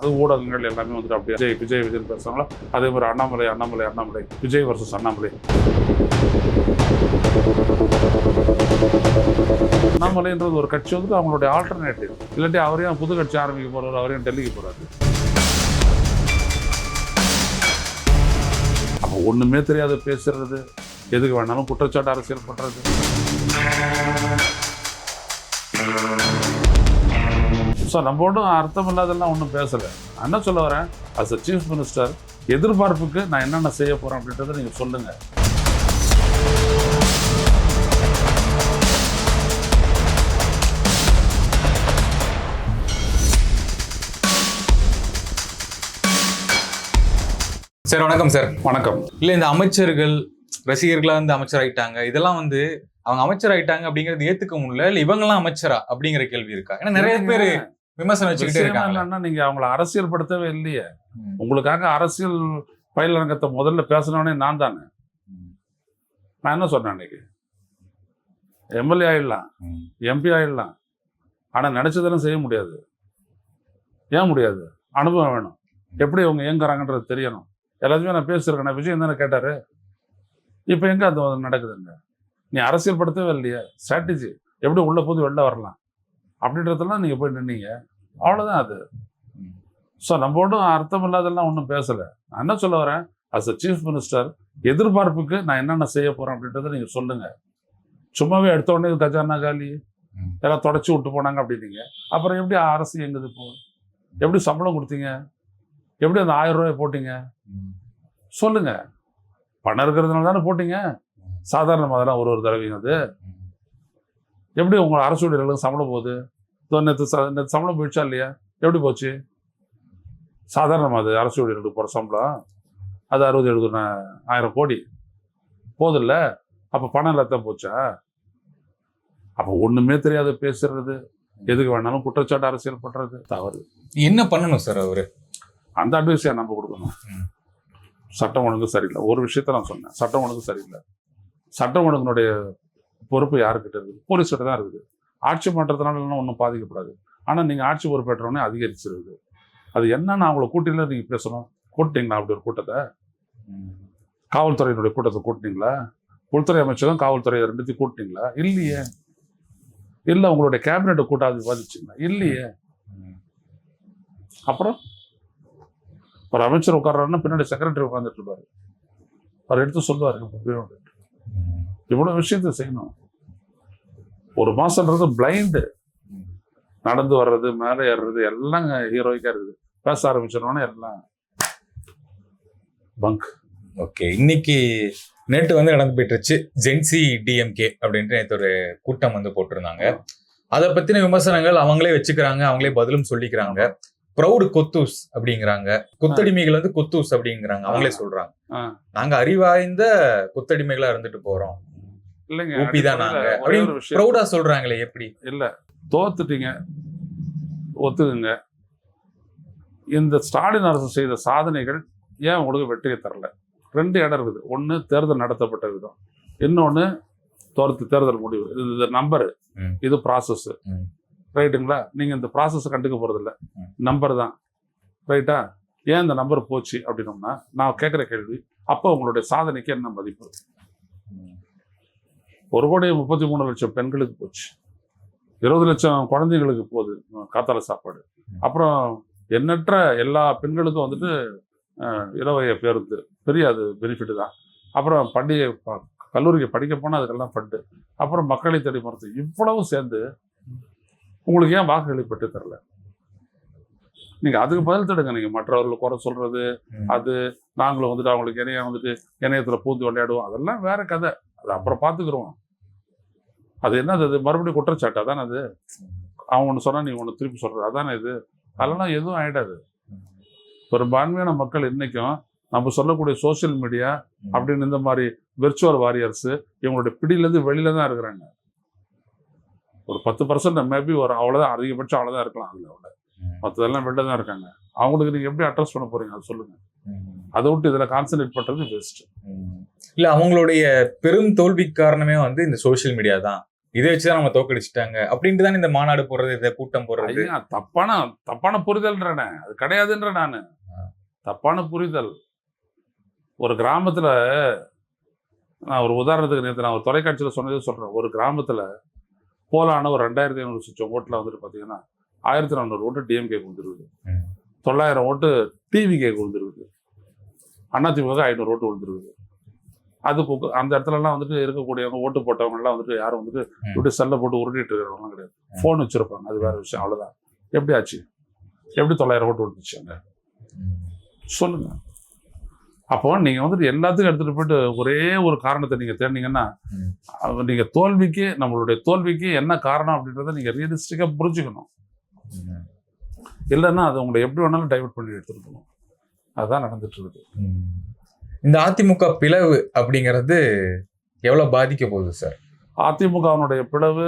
அது ஊடகங்கள் எல்லாமே வந்துட்டு அப்படியே விஜய் விஜய் பேசுறாங்களோ அதே மாதிரி அண்ணாமலை விஜய் வர்சஸ் அண்ணாமலை. அண்ணாமலைன்றது ஒரு கட்சி வந்துட்டு அவங்களுடைய ஆல்டர்னேட்டிவ். இல்லாட்டி அவரையும் புது கட்சி ஆரம்பிக்க போறாரு, அவரையும் டெல்லிக்கு போறாரு. அப்போ ஒண்ணுமே தெரியாத பேசுறது, எதுக்கு வேணாலும் குற்றச்சாட்டு அரசியல் பண்றது. ஸோ நம்ம ஒன்றும் அர்த்தம் இல்லாதெல்லாம் ஒன்றும் பேசலை. நான் என்ன சொல்ல வரேன், அஸ் அ சீஃப் மினிஸ்டர் எதிர்பார்ப்புக்கு நான் என்னென்ன செய்ய போகிறேன் அப்படின்றத நீங்கள் சொல்லுங்கள். சார் வணக்கம். சார் வணக்கம். இல்லை, இந்த அமைச்சர்கள் ரசிகர்களாக வந்து அமைச்சர் ஆயிட்டாங்க, இதெல்லாம் வந்து அவங்க அமைச்சர் ஆயிட்டாங்க அப்படிங்கிறது ஏத்துக்க முடியல, இல்லை இவங்கெல்லாம் அமைச்சரா அப்படிங்கிற கேள்வி இருக்கா? ஏன்னா நிறைய பேர் விமர்சனம் வச்சுக்கிட்டே இருக்காங்க. நீங்க அவங்களை அரசியல் படுத்தவே இல்லையே. உங்களுக்காக அரசியல் பயிலரங்கத்தை முதல்ல பேசினவனே நான் தானே. நான் என்ன சொன்னேன், அன்னைக்கு எம்எல்ஏ ஆயிடலாம், எம்பி ஆயிடலாம், ஆனா நினைச்சதெல்லாம் செய்ய முடியாது. ஏன் முடியாது? அனுபவம் வேணும், எப்படி அவங்க இயங்குறாங்கன்றது தெரியணும். எல்லாத்தையுமே நான் பேசியிருக்கேன். விஜய் தானே கேட்டாரு. இப்ப எங்க அது நடக்குதுங்க? நீ அரசியல் படுத்தவே இல்லையா? ஸ்ட்ராட்டஜி எப்படி உள்ள போது வெளில வரலாம் அப்படின்றதெல்லாம் நீங்க போய் நின்னீங்க, அவ்வளவுதான் அது. ஸோ நம்ம ஒன்றும் அர்த்தம் இல்லாதெல்லாம் ஒன்றும் பேசலை. நான் என்ன சொல்ல வரேன், அஸ் அ சீஃப் மினிஸ்டர் எதிர்பார்ப்புக்கு நான் என்னென்ன செய்ய போறேன் அப்படின்றத நீங்க சொல்லுங்க. சும்மாவே எடுத்த உடனே கஜானா காலி எல்லாம் தொடச்சி விட்டு போனாங்க அப்படின்னீங்க. அப்புறம் எப்படி அரசு எங்குது? இப்போ எப்படி சம்பளம் கொடுத்தீங்க? எப்படி அந்த 1000 ரூபாய் போட்டீங்க? சொல்லுங்க. பணம் இருக்கிறதுனால தானே போட்டீங்க. சாதாரணமாக தானே ஒரு தடவைங்க அது. எப்படி உங்க அரசு ஊழியர்களுக்கு சம்பளம் போகுது? நேற்று சம்பளம் போயிடுச்சா இல்லையா? எப்படி போச்சு? சாதாரணமாக அது அரசு ஊழியர்களுக்கு போகிற சம்பளம் அது 60-70 கோடி போதில்ல. அப்போ பணம் எல்லாத்தான் போச்சா? அப்போ ஒண்ணுமே தெரியாத பேசுறது, எதுக்கு வேணாலும் குற்றச்சாட்டு அரசியல் பண்றது தவறு. என்ன பண்ணணும் சார் அவரு? அந்த அட்வைஸை நம்ம கொடுக்கணும். சட்டம் ஒழுங்கு சரியில்லை. ஒரு விஷயத்த நான் சொன்னேன், சட்டம் ஒழுங்கு சரியில்லை. சட்டம் ஒழுங்கினுடைய பொறுப்பு யாருக்கிட்ட இருக்குது? போலீஸ்கிட்ட தான் இருக்குது. ஆட்சி மாற்றத்தினால ஒன்றும் பாதிக்கப்படாது. ஆனால் நீங்கள் ஆட்சி பொறுப்பேற்றோடனே அதிகரிச்சிருக்குது. அது என்னன்னு அவங்கள கூட்டில நீங்கள் பேசணும். கூட்டிங்களா அப்படி ஒரு கூட்டத்தை? காவல்துறையினுடைய கூட்டத்தை கூட்டினீங்களா? உள்துறை அமைச்சரும் காவல்துறை ரெண்டுத்தையும் கூட்டினீங்களா? இல்லையே. இல்லை உங்களுடைய கேபினெட்டை கூட்டாது பாதிச்சிங்களா? இல்லையே. அப்புறம் ஒரு அமைச்சர் உட்கார்றாருன்னா பின்னாடி செக்ரட்டரி உட்காந்துட்டு இருப்பாரு, அவர் எடுத்து சொல்லுவாரு இவ்வளவு விஷயத்த செய்யணும். ஒரு மாசம்ன்றது பிளைண்டு. நடந்து வர்றது, மேலே ஏறுறது எல்லாம் ஹீரோயிக்கா இருக்குது. பேச ஆரம்பிச்சிடணும்னா எல்லாம் பங்க். ஓகே, இன்னைக்கு நேற்று வந்து நடந்து போயிட்டுருச்சு ஜென்சி டிஎம்கே அப்படின்ட்டு நேற்று ஒரு கூட்டம் வந்து போட்டிருந்தாங்க. அதை பத்தின விமர்சனங்கள் அவங்களே வச்சுக்கிறாங்க, அவங்களே பதிலும் சொல்லிக்கிறாங்க. ப்ரௌடு கொத்தூஸ் அப்படிங்கிறாங்க, கொத்தடிமைகள் வந்து கொத்தூஸ் அப்படிங்கிறாங்க. அவங்களே சொல்றாங்க, நாங்க அறிவாய்ந்த கொத்தடிமைகளா இருந்துட்டு போறோம், இல்லைங்க ஊபி தான் நாங்க அப்படின்னு ப்ரௌடா சொல்றாங்களே. எப்படி? இல்ல, தோத்துட்டீங்க, ஒத்துக்குங்க. இந்த ஸ்டாலின் அரசு செய்த சாதனைகள் ஏன் உங்களுக்கு வெற்றியை தரல? 2 இடம் இருக்குது. ஒன்று தேர்தல் நடத்தப்பட்ட விதம், இன்னொன்று தேர்தல் முடிவு. இது நம்பரு, இது ப்ராசஸ். ரைட்டுங்களா? நீங்க இந்த ப்ராசஸ் கண்டுக்க போறது இல்லை, நம்பர் தான். ரைட்டா? ஏன் இந்த நம்பர் போச்சு அப்படின்னோம்னா, நான் கேட்குற கேள்வி, அப்போ உங்களுடைய சாதனைக்கு என்ன மதிப்பு? 1,33,00,000 பெண்களுக்கு போச்சு, 20 லட்சம் குழந்தைங்களுக்கு போகுது காத்தால சாப்பாடு. அப்புறம் எண்ணற்ற எல்லா பெண்களுக்கும் வந்துட்டு இலவய பேருந்து, பெரிய அது பெனிஃபிட் தான். அப்புறம் கல்லூரிக்கு படிக்க போனால் அதுக்கெல்லாம் ஃபண்டு. அப்புறம் மக்களை தேடி மறுத்து, இவ்வளவும் சேர்ந்து உங்களுக்கு ஏன் வாக்குகளை பெற்று தரல? நீங்க அதுக்கு பதில் தடுங்க. நீங்க மற்றவர்கள் குறை சொல்றது, அது நாங்களும் வந்துட்டு அவங்களுக்கு இணையத்துல பூந்து விளையாடுவோம், அதெல்லாம் வேற கதை. அது அப்புறம் பார்த்துக்கிறோம். அது என்னது? அது மறுபடியும் குற்றச்சாட்டு அதானே அது. அவன் ஒன்று சொன்னா நீங்க ஒன்று திருப்பி சொல்றது அதானே இது. அதெல்லாம் எதுவும் ஆயிடாது. பெரும்பான்மையான மக்கள் இன்னைக்கும் நம்ம சொல்லக்கூடிய சோசியல் மீடியா அப்படின்னு இந்த மாதிரி விர்ச்சுவல் வாரியர்ஸ் இவங்களுடைய பிடியிலேருந்து வெளியில தான் இருக்கிறாங்க. ஒரு 10% மேபி வரும், அவ்வளோதான், அதிகபட்சம் அவ்வளோதான் இருக்கலாம். அதில் அவ்வளோ மற்றதெல்லாம் வெளில தான் இருக்காங்க. அவங்களுக்கு நீங்கள் எப்படி அட்ரஸ் பண்ண போறீங்க? அது சொல்லுங்க. அதை விட்டு இதில் கான்சன்ட்ரேட் பண்ணுறது பெஸ்ட். இல்லை, அவங்களுடைய பெரும் தோல்விக்கு காரணமே வந்து இந்த சோசியல் மீடியா தான். இதை வச்சுதான் நம்ம தோக்கடிச்சிட்டாங்க அப்படின்ட்டு தானே இந்த மாநாடு போடுறது, இந்த கூட்டம் போடுறது. ஐயா, தப்பான புரிதல்ன்றனே, அது கிடையாதுன்ற நானு. தப்பான புரிதல். ஒரு கிராமத்துல, நான் ஒரு உதாரணத்துக்கு நேற்று நான் ஒரு தொலைக்காட்சியில சொன்னதே சொல்றேன். ஒரு கிராமத்துல போலான ஒரு 2500 சுச்சம் ஓட்டுல வந்துட்டு பாத்தீங்கன்னா 1400 ஓட்டு டிஎம்கே கொடுத்துருக்குது, 900 ஓட்டு டிவிகே கொடுத்துருக்குது, அதிமுக 500 ஓட்டு கொடுத்துருக்குது. அது அந்த இடத்துல எல்லாம் வந்துட்டு இருக்கக்கூடியவங்க, ஓட்டு போட்டவங்க எல்லாம் வந்துட்டு யாரும் வந்துட்டு இப்படி செல்ல போட்டு உருட்டிட்டு இருக்கிறவங்க கிடையாது. போன் வச்சிருப்பாங்க, அது வேற விஷயம். அவ்வளவுதான். எப்படி ஆச்சு? எப்படி 900 ஓட்டு கொடுத்துச்சு அங்க? சொல்லுங்க. அப்போ நீங்க வந்துட்டு எல்லாத்துக்கும் எடுத்துட்டு போயிட்டு ஒரே ஒரு காரணத்தை நீங்க தேடினீங்கன்னா, நீங்க தோல்விக்கு, நம்மளுடைய தோல்விக்கு என்ன காரணம் அப்படின்றத நீங்க ரியலிஸ்டிக்கா புரிஞ்சுக்கணும். இல்லைன்னா அது உங்களை எப்படி வேணாலும் டைவர்ட் பண்ணி எடுத்துட்டு போகணும். அதுதான் நடந்துட்டு இருக்குது. இந்த அதிமுக பிளவு அப்படிங்கிறது எவ்வளவு பாதிக்க போகுது சார்? அதிமுகவினுடைய பிளவு,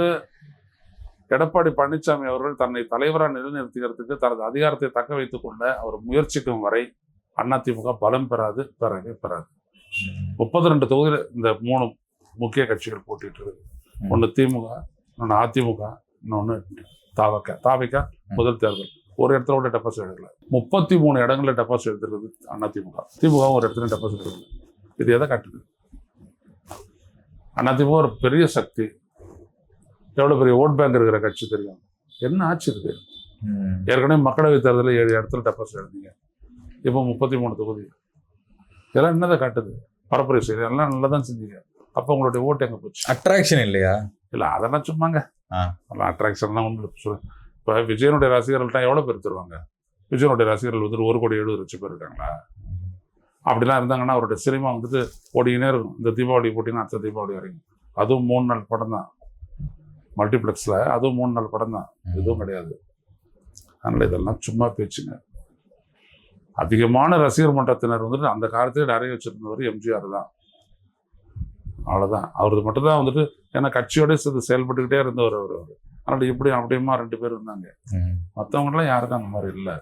எடப்பாடி பழனிசாமி அவர்கள் தன்னை தலைவராக நிலைநிறுத்துகிறதுக்கு தனது அதிகாரத்தை தக்க வைத்துக் கொள்ள அவர் முயற்சிக்கும் வரை அதிமுக பலம் பெறாது, பெறவே பெறாது. 32 தொகுதியில் இந்த 3 முக்கிய கட்சிகள் போட்டிட்டு இருக்கு. ஒன்று திமுக, இன்னொன்று அதிமுக, இன்னொன்று தாவிக. முதல் தேர்தல் ஒரு இடத்துல கூட டெபாசிட் எடுக்கல. 33 இடங்களில் டெபாசிட் எடுத்துருக்குது அதிமுக. திமுக ஒரு இடத்துல டெபாசிட் எடுக்கல. இது எதை காட்டுது? அதிமுக ஒரு பெரிய சக்தி, எவ்வளவு பெரிய ஓட் பேங்க் இருக்கிற கட்சி தெரியும். என்ன ஆச்சு இருக்கு? ஏற்கனவே மக்களவை தேர்தலில் 7 இடத்துல டெபாசிட் எடுத்தீங்க, இப்போ 33 தொகுதி. இதெல்லாம் என்னதை காட்டுது? பரப்புரை செய்ய எல்லாம் நல்லா தான் செஞ்சீங்க. அப்போ உங்களுடைய ஓட்டு எங்கே போச்சு? அட்ராக்ஷன் இல்லையா? இல்லை, அதெல்லாம் சும்மாங்க. அதெல்லாம் அட்ராக்ஷன்லாம் ஒன்றும் சொல்லுவேன். இப்போ விஜயனுடைய ரசிகர்கள்ட்ட எவ்வளோ பேர் தருவாங்க? விஜயனுடைய ரசிகர்கள் வந்துட்டு 1,70,00,000 பேர் இருக்காங்களா? அப்படிலாம் இருந்தாங்கன்னா அவருடைய சினிமா வந்துட்டு ஓடிக்கினே இருக்கும். இந்த தீபாவளி போட்டிங்கன்னா அடுத்த தீபாவளி வரைக்கும். அதுவும் 3 நாள் படம் தான் மல்டிப்ளெக்ஸில், அதுவும் 3 நாள் படம் தான், எதுவும் கிடையாது. அதனால் இதெல்லாம் சும்மா பேச்சுங்க. அதிகமான ரசிகர் மன்றத்தினர் வந்துட்டு அந்த காலத்திலே நிறைய வச்சிருந்தவர் எம்ஜிஆர் தான். அவ்வளோதான். அவரது மட்டும்தான் வந்துட்டு, ஏன்னா கட்சியோட சேர்ந்து செயல்பட்டுக்கிட்டே இருந்தவர் அவர். அதனால இப்படி அப்படியுமா 2 பேர் இருந்தாங்க. மற்றவங்களாம் யாருக்கும் அந்த மாதிரி இல்லை.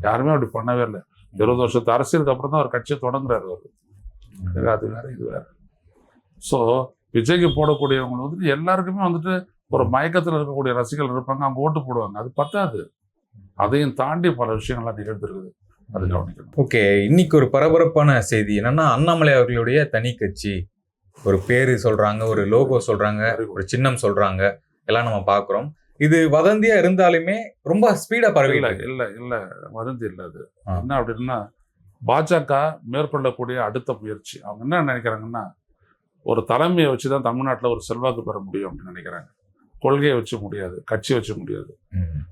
யாருமே அப்படி பண்ணவே இல்லை. 20 வருஷத்து அரசியலுக்கு அப்புறம் தான் அவர் கட்சியை தொடங்குறாரு அவர். அது வேற, இது வேற. ஸோ விஜய்க்கு போடக்கூடியவங்க வந்துட்டு எல்லாருக்குமே வந்துட்டு ஒரு மயக்கத்தில் இருக்கக்கூடிய ரசிகர்கள் இருப்பாங்க, அவங்க ஓட்டு போடுவாங்க. அது பத்தாது, அதையும் தாண்டி பல விஷயங்கள்லாம் நிகழ்ந்துருக்குது. அது கவனிக்கணும். ஓகே, இன்னைக்கு ஒரு பரபரப்பான செய்தி என்னன்னா, அண்ணாமலை அவர்களுடைய தனி கட்சி ஒரு பேரு சொல்றாங்க, ஒரு லோகோ சொல்றாங்க, ஒரு சின்னம் சொல்றாங்க, எல்லாம் நம்ம பாக்குறோம். இது வதந்தியா இருந்தாலுமே ரொம்ப ஸ்பீடா பரவி இல்ல வதந்தி இல்லை. அது என்ன அப்படின்னா, பாஜக மேற்கொள்ளக்கூடிய அடுத்த முயற்சி, அவங்க என்ன நினைக்கிறாங்கன்னா, ஒரு தலைமையை வச்சுதான் தமிழ்நாட்டில் ஒரு செல்வாக்கு பெற முடியும் அப்படின்னு நினைக்கிறாங்க. கொள்கையை வச்சு முடியாது, கட்சி வச்சு முடியாது.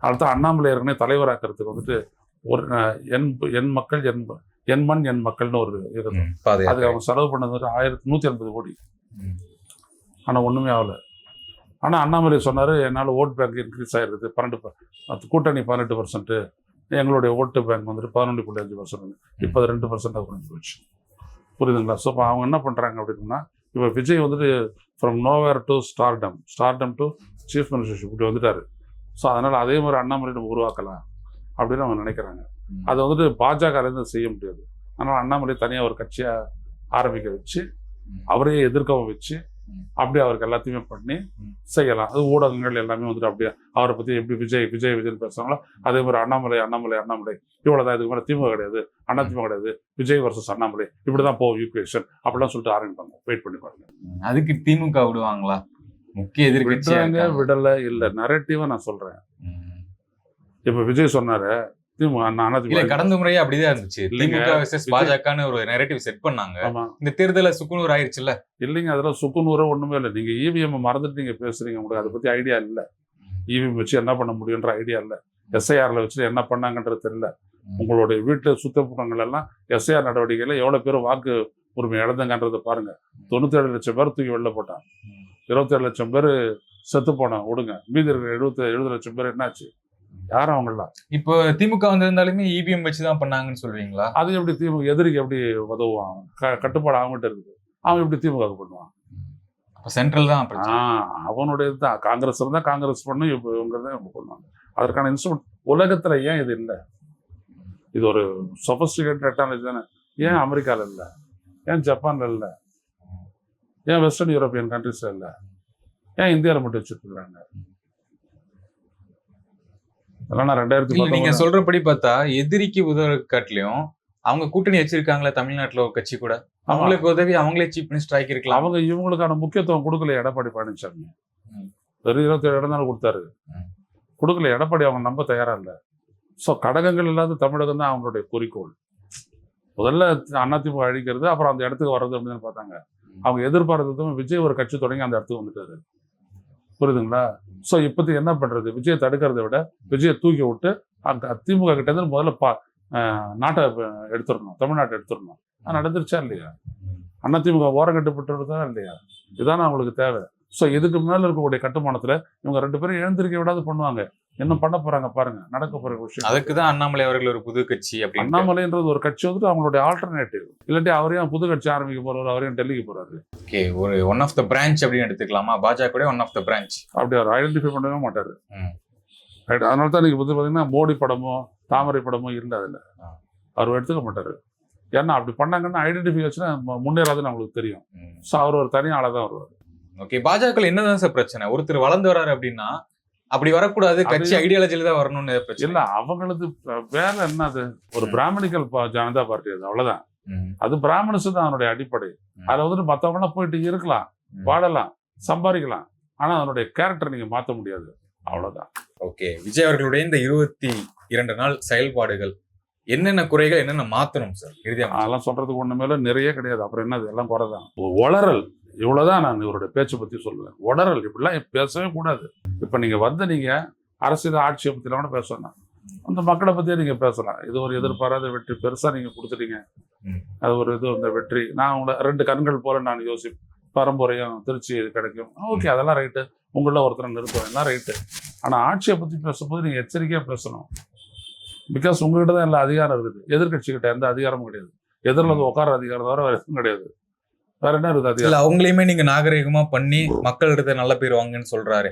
அதுதான் அண்ணாமலை ஏற்கனவே தலைவராக்கிறதுக்கு வந்துட்டு ஒரு என் மக்கள் என் மண் என் மக்கள்னு ஒரு இருக்கும். அதுக்கு அவங்க செலவு பண்ணது 1,180 கோடி. ஆனால் ஒன்றுமே ஆகலை. ஆனால் அண்ணாமலை சொன்னார், என்னால் ஓட் பேங்க் இன்க்ரீஸ் ஆகிருக்குது 12%, கூட்டணி 18%, எங்களுடைய ஓட்டு பேங்க் வந்துட்டு 11.5%, இப்போ 2% குறைஞ்சி போச்சு. புரியுதுங்களா? ஸோ இப்போ அவங்க என்ன பண்ணுறாங்க அப்படின்னா, இப்போ விஜய் வந்துட்டு from nowhere to stardom to chief ministership இப்படி வந்துட்டாரு. ஸோ அதனால் அதே மாதிரி அண்ணாமலை நம்ம உருவாக்கலாம் அப்படின்னு அவங்க நினைக்கிறாங்க. அதை வந்துட்டு பாஜகலேருந்து செய்ய முடியாது. அதனால் அண்ணாமலை தனியாக ஒரு கட்சியாக ஆரம்பிக்க வச்சு, அவரையே எதிர்க்கவும் வச்சு, அப்படியே அவருக்கு எல்லாத்தையுமே பண்ணி செய்யலாம். அது ஊடகங்கள் எல்லாமே வந்துட்டு அப்படியே அவரை பற்றி எப்படி விஜய் பேசுகிறாங்களோ அதே மாதிரி அண்ணாமலை இவ்வளோதான், இதுக்கு மேலே திமுக கிடையாது, அதிமுக கிடையாது, விஜய் வர்சஸ் அண்ணாமலை இப்படிதான் போகும் யூபிஎஸ்என் அப்படிலாம் சொல்லிட்டு ஆரம்பிப்பாங்க. வெயிட் பண்ணி பாருங்க. அதுக்கு திமுக விடுவாங்களா? முக்கிய எதிர்கட்சியாங்க விடல இல்லை. நரேட்டிவா நான் சொல்றேன். இப்ப விஜய் சொன்னாரு திமுக கடந்த முறையே அப்படிதான் இருந்துச்சு. திமுக வெர்சஸ் பாஜகன்னு ஒரு நரேட்டிவ் செட் பண்ணாங்க. இந்த தேர்தல சுக்குநூறு ஆயிடுச்சுல்ல? இல்லைங்க, அதெல்லாம் சுக்குநூறு ஒண்ணுமே இல்லை. நீங்க இவிஎம் மறந்துட்டு நீங்க பேசுறீங்க. உங்களுக்கு அதை பத்தி ஐடியா இல்ல. இவிஎம் வச்சு என்ன பண்ண முடியுன்ற ஐடியா இல்ல. எஸ்ஐஆர்ல வச்சு என்ன பண்ணாங்கன்றது தெரியல. உங்களுடைய வீட்டுல சுத்தப்புறங்கள் எல்லாம் எஸ்ஐஆர் நடவடிக்கையில எவ்வளவு பேர் வாக்கு உரிமை இழந்தங்கன்றதை பாருங்க. 97 லட்சம் பேர் தூக்கி வெளில போட்டான். 27 லட்சம் பேர் செத்து போனான் விடுங்க. மீதி இருக்கிற 70 லட்சம் பேர் என்னாச்சு? யாரும் அவங்களாம் இப்போ திமுக வந்திருந்தாலுமே இவிஎம் வச்சுதான் பண்ணாங்கன்னு சொல்றீங்களா? அது எப்படி திமுக எதிரிக்கு எப்படி உதவுவான்? கட்டுப்பாடு அவங்ககிட்ட இருக்குது. அவன் எப்படி திமுக பண்ணுவான்? சென்ட்ரல் தான் அவனுடைய தான். காங்கிரஸ் இருந்தா காங்கிரஸ் பண்ணும், இப்போ இவங்க தான் இவங்க பண்ணுவாங்க. அதற்கான இன்ஸ்ட்ருமெண்ட் உலகத்துல ஏன் இது இல்லை? இது ஒரு சொபஸ்டிகேட் டெக்னாலஜி தானே. ஏன் அமெரிக்கால இல்லை? ஏன் ஜப்பான்ல இல்லை? ஏன் வெஸ்டர்ன் யூரோப்பியன் கண்ட்ரிஸ்ல இல்லை? ஏன் இந்தியாவில் மட்டும் வச்சுட்டு இருக்காங்க? அதெல்லாம் நான் இல்ல, நீங்க 2019 சொல்றபடி பார்த்தா எதிரிக்கு உதவ காட்டிலும் அவங்க கூட்டணி வச்சிருக்காங்களே தமிழ்நாட்டுல ஒரு கட்சி கூட, அவங்களுக்கு உதவி அவங்களே சீஃப் மினிஸ்டர் ஆக்கி இருக்கலாம். அவங்க இவங்களுக்கான முக்கியத்துவம் கொடுக்கல எடப்பாடி பழனிசாமி. ம். வெறும் 27 இடம் தானே கொடுத்தாரு. ம். கொடுக்கல. எடப்பாடி அவங்க நம்ப தயாரா இல்லை. ஸோ கடகங்கள் இல்லாத தமிழகம் தான் அவங்களுடைய குறிக்கோள். முதல்ல அதிமுக அழிக்கிறது, அப்புறம் அந்த இடத்துக்கு வர்றது அப்படின்னு பார்த்தாங்க. அவங்க எதிர்பார்த்ததும் விஜய் ஒரு கட்சி தொடங்கி அந்த இடத்துக்கு வந்துட்டாரு. புரியுதுங்களா? ஸோ இப்போதைக்கு என்ன பண்றது? விஜயை தடுக்கிறத விட விஜயை தூக்கி விட்டு அங்க திமுக கிட்ட இருந்து முதல்ல நாட்டை எடுத்துடணும், தமிழ்நாட்டை எடுத்துடணும். நடந்துருச்சா இல்லையா? அதிமுக ஓரம் கட்டுப்பட்டுறதா இல்லையா? இதுதானே அவங்களுக்கு தேவை. ஸோ இதுக்கு மேல இருக்கக்கூடிய கட்டுமானத்துல இவங்க 2 பேரும் எழுந்திருக்க விடாது பண்ணுவாங்க. என்ன பண்ண போறாங்க பாருங்க, நடக்க போற விஷயம். அதுக்குதான் அண்ணாமலை அவர்கள் ஒரு புது கட்சி அப்படின்னு. அண்ணாமலைன்றது ஒரு கட்சி வந்துட்டு அவங்களுடைய ஆல்டர்னேட்டிவ். இல்லாட்டி அவரையும் புது கட்சி ஆரம்பிக்க போறாரு, அவரையும் டெல்லிக்கு போறாரு. ஓகே, ஒரு ஒன் ஆஃப் த பிரான்ச் அப்படின்னு எடுத்துக்கலாமா? பாஜக கூட ஒன் ஆஃப் த பிரான்ச். அப்படி அவர் ஐடென்டிஃபை பண்ணவே மாட்டாரு. ரைட். அதனால தான் நீங்க பாத்தீங்கன்னா மோடி படமோ தாமரை படமோ இல்லை அதுல. அவர் எடுத்துக்க மாட்டாரு. ஏன்னா அப்படி பண்ணாங்கன்னா ஐடென்டிஃபிகேஷன் முன்னேறாதுன்னு அவங்களுக்கு தெரியும். ஸோ அவர் ஒரு தனி ஆளா தான் வருவார். ஓகே, பாஜக என்னதான் சார் பிரச்சனை? ஒருத்தர் வளர்ந்து வராரு அப்படின்னா அப்படி வரக்கூடாது, கட்சி ஐடியாலஜில தான் வரணும்னு பிரச்சனை இல்ல. அவங்களது வேலை என்னது? ஒரு பிராமணிக்கல் ஜனதா பார்ட்டி, அது அவ்வளவுதான். அது பிராமணிஸ் தான் அதனுடைய அடிப்படை. அதுல வந்துட்டு மத்தவங்க எல்லாம் போயிட்டு இருக்கலாம், வாழலாம், சம்பாதிக்கலாம். ஆனா அதனுடைய கேரக்டர் நீங்க மாத்த முடியாது. அவ்வளவுதான். ஓகே, விஜய் அவர்களுடைய இந்த 22 நாள் செயல்பாடுகள் என்னென்ன குறைகள், என்னென்ன மாத்தணும் சார்? இறுதியா அதெல்லாம் சொல்றதுக்கு ஒண்ணுமேல நிறைய கிடையாது. அப்புறம் என்னது? எல்லாம் குறைதான். ஒளறல். இவ்வளவுதான் நான் இவருடைய பேச்சை பத்தி சொல்லுவேன். ஒளறல். இப்படிலாம் பேசவே கூடாது. இப்ப நீங்க நீங்க அரசியல் ஆட்சியை பத்தி கூட பேசலாம், அந்த மக்களை பத்தியே நீங்க பேசலாம். இது ஒரு எதிர்பாராத வெற்றி, பெருசா நீங்க கொடுத்துட்டீங்க, அது ஒரு இது இந்த வெற்றி. நான் உங்களை 2 கண்கள் போல நான் யோசிப்பேன். பரம்பரையும் திருச்சி கிடைக்கும், ஓகே, அதெல்லாம் ரைட்டு. உங்கள ஒருத்தரை நிறுத்துவேன், எல்லாம் ரைட்டு. ஆனா ஆட்சியை பத்தி பேசும்போது நீங்க எச்சரிக்கையா பேசணும். பிகாஸ் உங்ககிட்ட தான் எல்லா அதிகாரம் இருக்குது. எதிர்கட்சிகிட்ட எந்த அதிகாரமும் கிடையாது. எதிரில் வந்து உட்கார அதிகாரம் தவிர வேற எதுவும் கிடையாது. வேற என்ன இருக்குது அதிகாரம்? அவங்களையுமே நீங்க நாகரிகமா பண்ணி மக்களிடத்தை நல்ல பேர் வாங்கன்னு சொல்றாரு.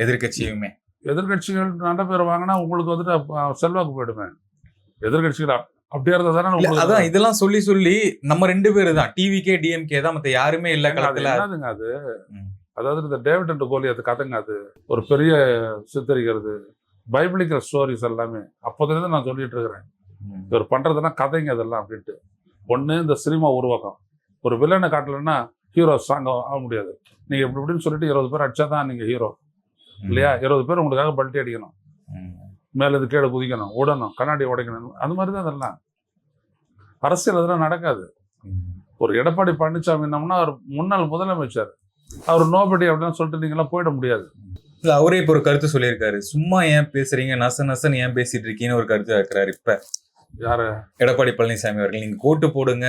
எதிர்கட்சியுமே எதிர்கட்சிகள் நல்ல பேர் வாங்கினா உங்களுக்கு வந்துட்டு செல்வாக்கு போயிடுவேன். எதிர்கட்சிகள் அப்படியே இருந்தா தானே. அதான் இதெல்லாம் சொல்லி சொல்லி நம்ம 2 பேரு தான், டிவிகே டிஎம்கே தான், மத்த யாருமே இல்ல களத்துல. என்னதுங்க அது? அதாவது இந்த டேவிட் அண்ட் கோலியாத் கதைங்க, அது ஒரு பெரிய சித்தரிக்கிறது. பைபிளிக்கல் ஸ்டோரிஸ் எல்லாமே அப்போதுலேருந்து நான் சொல்லிட்டு இருக்கிறேன். இவர் பண்றதுன்னா கதைங்க அதெல்லாம் அப்படின்ட்டு. ஒண்ணு இந்த சினிமா உருவாக்கம். ஒரு வில்லனை காட்டலன்னா ஹீரோ ஸ்ட்ராங் ஆக முடியாது. நீங்க இப்படி இப்படின்னு சொல்லிட்டு 20 பேர் அடிச்சாதான் நீங்க ஹீரோ இல்லையா? 20 பேர் உங்களுக்காக பல்ட்டி அடிக்கணும், மேல இது கீழே குதிக்கணும், உடணும், கண்ணாடி உடைக்கணும். அது மாதிரி தான் அதெல்லாம் அரசியல். அதெல்லாம் நடக்காது. ஒரு எடப்பாடி பழனிசாமி என்னம்னா அவர் முன்னாள் முதலமைச்சர், அவர் நோபடி அப்படின்னு சொல்லிட்டு நீங்களாம் போயிட முடியாது. அவரே இப்ப ஒரு கருத்து சொல்லியிருக்காரு. சும்மா ஏன் பேசுறீங்க, நசன்னு ஏன் பேசிட்டு இருக்கீங்கன்னு ஒரு கருத்து வைக்கிறாரு. இப்ப யாரு? எடப்பாடி பழனிசாமி அவர்கள். நீங்க கோட்டு போடுங்க,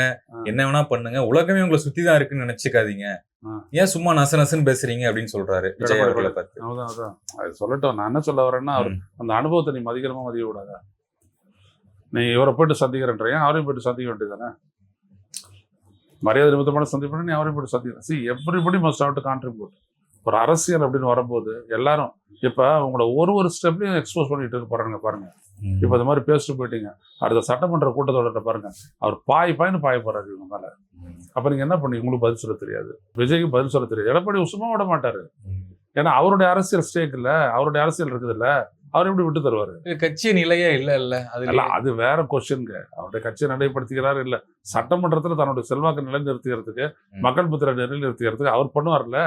என்ன வேணா பண்ணுங்க, உலகமே உங்களை சுத்தி தான் இருக்குன்னு நினைச்சுக்காதீங்க, ஏன் சும்மா நசன்னு பேசுறீங்க அப்படின்னு சொல்றாரு விஜய் அவர்களை பார்த்து. அதான் அது சொல்லட்டும். நான் என்ன சொல்ல வரேன்னா, அவர் அந்த அனுபவத்தை நீ மதிக்கிறமா மதிக்க கூடாதா? நீ இவரை போயிட்டு சந்திக்கிறேன், அவரையும் போயிட்டு சந்திக்க வேண்டியதானே? மரியாதை நிமித்தமான சந்திப்பு, நீ அவரையும் போயிட்டு சந்திக்கிறேன். C, everybody must have to contribute. ஒரு அரசியல் அப்படின்னு வரும்போது எல்லாரும் இப்ப உங்களை ஒரு ஸ்டெப்லையும் எக்ஸ்போஸ் பண்ணிட்டு இருக்க போறாங்க பாருங்க. இப்ப இந்த மாதிரி பேசிட்டு போயிட்டீங்க, அடுத்த சட்டமன்ற கூட்டத்தொடர்கிட்ட பாருங்க, அவர் பாய்னு பாய போறாரு இவங்க மேல. அப்ப நீங்க என்ன பண்ணீங்க? உங்களுக்கு பதில் சொல்ல தெரியாது, விஜய்க்கு பதில் சொல்ல தெரியாது. எடப்பாடி சும்மா விட மாட்டாரு. ஏன்னா அவருடைய அரசியல் ஸ்டேக் இல்ல, அவருடைய அரசியல் இருக்குது இல்ல, அவர் எப்படி விட்டு தருவாரு? கட்சி நிலையே இல்ல அது வேற கொஸ்டின்ங்க. அவருடைய கட்சியை நிலைப்படுத்திக்கிறாரு இல்ல, சட்டமன்றத்துல தன்னுடைய செல்வாக்கு நிலைநிறுத்துகிறதுக்கு, மக்கள் புத்திர நிலைநிறுத்துகிறதுக்கு அவர் பண்ணுவார்ல.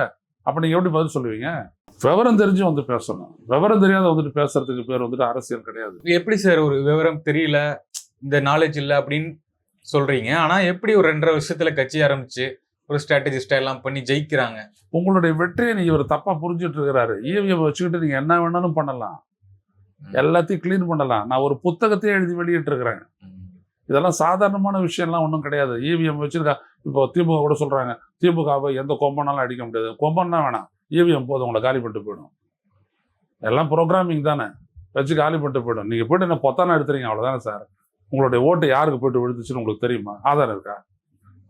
அப்ப நீங்க எப்படி பதில் சொல்லுவீங்க? விவரம் தெரிஞ்சு வந்து பேசணும். விவரம் தெரியாத வந்துட்டு பேசுறதுக்கு பேர் வந்துட்டு அரசியல் கிடையாது. எப்படி சார் ஒரு விவரம் தெரியல, இந்த நாலேஜ் இல்ல அப்படின்னு சொல்றீங்க, ஆனா எப்படி ஒரு 2.5 வருஷத்துல கட்சி ஆரம்பிச்சு ஒரு ஸ்ட்ராட்டஜிஸ்டா எல்லாம் பண்ணி ஜெயிக்கிறாங்க? உங்களுடைய வெற்றியை நீங்க ஒரு தப்பா புரிஞ்சுட்டு இருக்கிறாரு. இவிஎம் வச்சுக்கிட்டு நீங்க என்ன வேணாலும் பண்ணலாம், எல்லாத்தையும் கிளீன் பண்ணலாம். நான் ஒரு புத்தகத்தையே எழுதி வெளியிட்டு இருக்கிறேன். இதெல்லாம் சாதாரணமான விஷயம்லாம் ஒன்றும் கிடையாது. இவிஎம் வச்சிருக்கா. இப்போ திமுக கூட சொல்றாங்க, திமுகவை எந்த கொம்பனாலும் அடிக்க முடியாது. கொம்பன்னா வேணாம், இவிஎம் போதும், உங்களை காலி பண்ணிட்டு போயிடும். எல்லாம் ப்ரோக்ராமிங் தானே, வச்சு காலி பண்ணிட்டு போயிடும். நீங்க போயிட்டு என்ன பொத்தானா எடுத்துறீங்க, அவ்வளவுதானே சார். உங்களுடைய ஓட்டு யாருக்கு போயிட்டு விழுந்துச்சுன்னு உங்களுக்கு தெரியுமா? ஆதாரம் இருக்கா?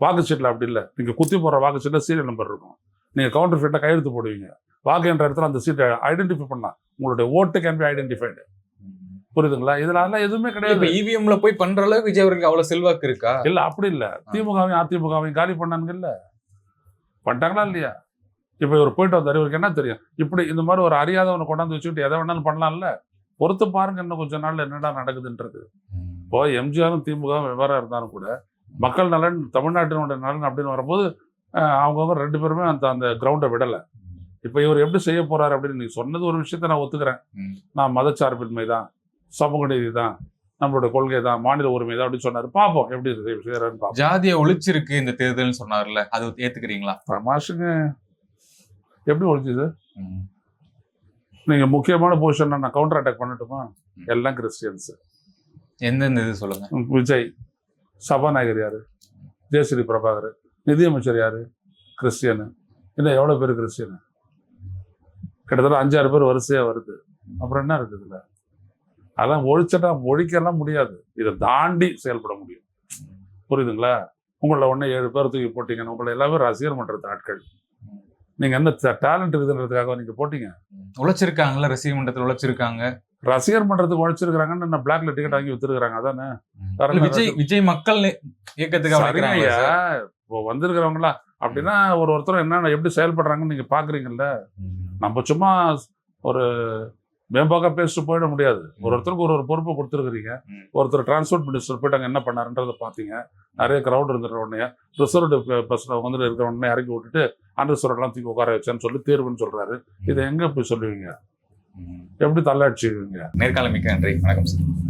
வாக்குச்சீட்டில் அப்படி இல்லை. நீங்க குத்தி போடுற வாக்குச்சீட்டில் சீரியல் நம்பர் இருக்கும். நீங்க கவுண்டர் ஃபீட்டில் கையெழுத்து போடுவீங்க. வாக்கு என்ற இடத்துல அந்த சீட்டை ஐடென்டிஃபை பண்ணலாம். உங்களுடைய ஓட்டு கேன் பி ஐடென்டிஃபைடு. புரியுதுங்களா? இதனால எதுவுமே கிடையாது. இவிஎம்ல போய் பண்ற அளவுக்கு விஜய் அவருக்கு அவ்வளவு செல்வாக்கு இருக்கா? இல்ல, அப்படி இல்ல. திமுகவையும் அதிமுகவையும் காலி பண்ணானுங்க இல்ல, பண்ணிட்டாங்களா இல்லையா? இப்போ இவர் போயிட்டு வந்தாரு, இவருக்கு என்ன தெரியும்? இப்படி இந்த மாதிரி ஒரு அறியாதவனை கொண்டாந்து வச்சுக்கிட்டு எதை வேணாலும் பண்ணலாம்ல. பொறுத்து பாருங்க இன்னும் கொஞ்ச நாள்ல என்னடா நடக்குதுன்றது. இப்போ எம்ஜிஆரும் திமுக வெவ்வேறா இருந்தாலும் கூட மக்கள் நலன், தமிழ்நாட்டினுடைய நலன் அப்படின்னு வரும்போது அவங்கவுங்க 2 பேருமே அந்த அந்த கிரவுண்டை விடலை. இப்போ இவர் எப்படி செய்ய போறாரு அப்படின்னு நீங்க சொன்னது ஒரு விஷயத்த நான் ஒத்துக்கிறேன். நான் மதச்சார்பின்மை தான், சமூக நீதி தான், நம்மளோட கொள்கை தான், மாநில உரிமை தான் அப்படின்னு சொன்னாரு. பார்ப்போம் எப்படி செய்யறாருன்னு பார்ப்போம். ஜாதியை ஒழிச்சிருக்கு இந்த தேர்தல்னு சொன்னார்ல, அது ஏத்துக்கிறீங்களா? தமாஷுங்க, எப்படி ஒழிச்சுது? நீங்க முக்கியமான பொசிஷன் நான் கவுண்டர் அட்டாக் பண்ணட்டுமா? எல்லாம் கிறிஸ்டியன்ஸ். எந்தெந்த இது சொல்லுங்க. விஜய் சபாநாயகர் யாரு? ஜெயஸ்ரீ பிரபாகர். நிதியமைச்சர் யாரு? கிறிஸ்டியனு. இன்னும் எவ்வளவு பேர் கிறிஸ்டியனு? கிட்டத்தட்ட 5-6 பேர் வரிசையா வருது. அப்புறம் என்ன இருக்குதுல்ல? அதெல்லாம் ஒழிக்கலாம் முடியாது. இதை தாண்டி செயல்பட முடியும். புரியுதுங்களா? உங்களை உடனே 7 பேர் தூக்கி போட்டீங்கன்னு உங்களை எல்லாமே ரசிகர் பண்றது ஆட்கள். நீங்க என்ன டேலண்ட் இருக்குதுன்றதுக்காக நீங்க போட்டீங்க? உழைச்சிருக்காங்கல்ல, ரசிகர் மன்றத்தில் உழைச்சிருக்காங்க. ரசிகர் மன்றத்துக்கு உழைச்சிருக்காங்கன்னு பிளாக்ல டிக்கெட் வாங்கி வித்துருக்காங்க. அதானே விஜய் மக்கள் இயக்கத்துக்கு இப்போ வந்திருக்கிறவங்களா அப்படின்னா ஒருத்தர் என்ன எப்படி செயல்படுறாங்கன்னு நீங்க பாக்குறீங்கல்ல. நம்ம சும்மா ஒரு மேம்பாக்கா பேசிட்டு போயிட முடியாது. ஒருத்தருக்கு ஒரு பொறுப்பை கொடுத்துருக்கிறீங்க. ஒருத்தர் டிரான்ஸ்போர்ட் மினிஸ்டர் போயிட்டு அங்கே என்ன பண்ணாருன்றதை பார்த்தீங்க. நிறைய கிரௌட் இருந்துற உடனே ரிசர்வ்டு பஸ்ல வந்து இருக்கிற உடனே இறக்கி விட்டுட்டு அன்ரிசர்வ்லாம் தூக்கி உட்கார வச்சேன்னு சொல்லி தேர்வுன்னு சொல்றாரு. இதை எங்க போய் சொல்லுவீங்க? எப்படி தள்ளாட்சிவீங்க? நேர்காணல் மிக்க நன்றி. வணக்கம் சார்.